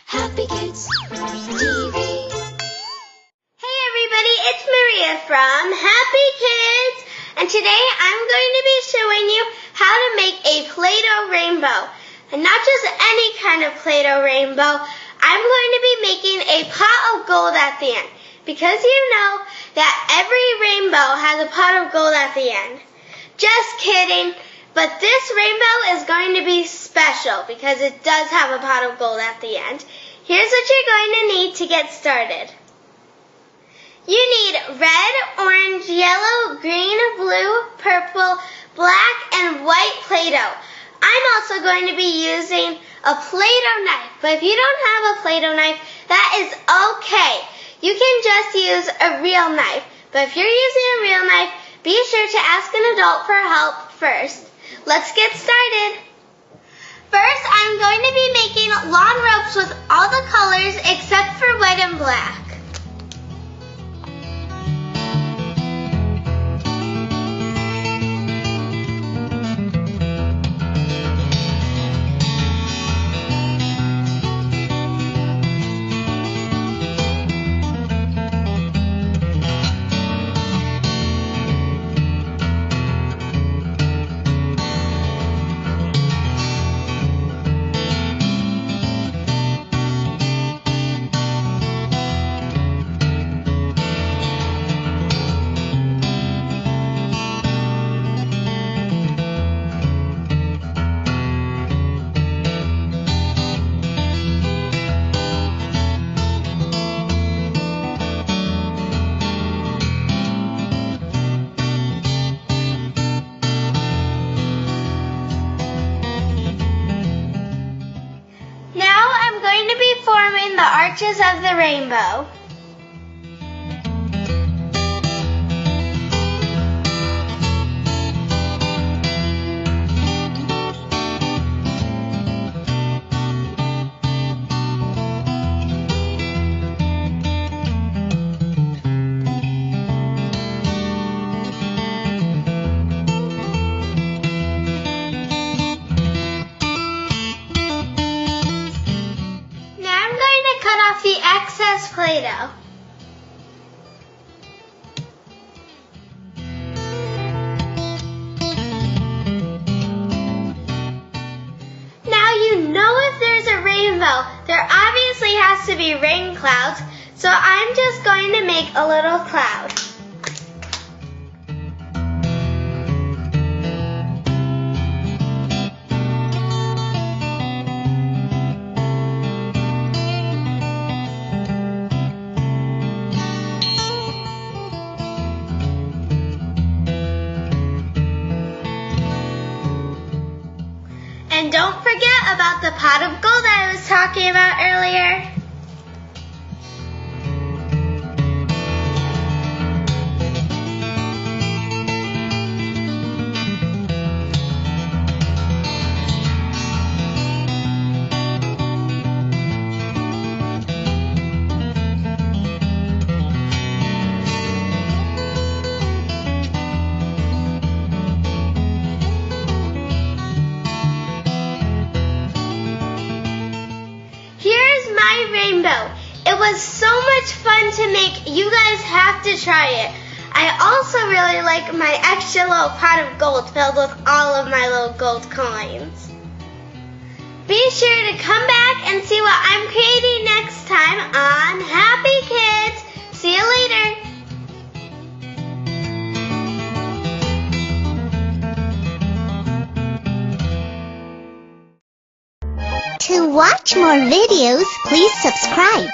Happykids TV. Hey everybody, it's Maria from Happykids, and today I'm going to be showing you how to make a Play-Dough rainbow. And not just any kind of Play-Dough rainbow, I'm going to be making a pot of gold at the end. Because you know that every rainbow has a pot of gold at the end. Just kidding, but this rainbow is going to be special because it does have a pot of gold at the end. Here's what you're going to need to get started. You need red, orange, yellow, green, blue, purple, black, and white Play-Dough. I'm also going to be using a Play-Dough knife, but if you don't have a Play-Dough knife, that is okay. You can just use a real knife, but if you're using a real knife, be sure to ask an adult for help first. Let's get started. First, I'm going to be making long ropes with all the colors except for white and black. Forming the arches of the rainbow. The excess Play-Dough. Now you know if there's a rainbow, there obviously has to be rain clouds, so I'm just going to make a little cloud. And don't forget about the pot of gold I was talking about earlier. Rainbow. It was so much fun to make. You guys have to try it. I also really like my extra little pot of gold filled with all of my little gold coins. Be sure to come back and see what I'm creating next time on Happy Kids. See you later. To watch more videos, please subscribe.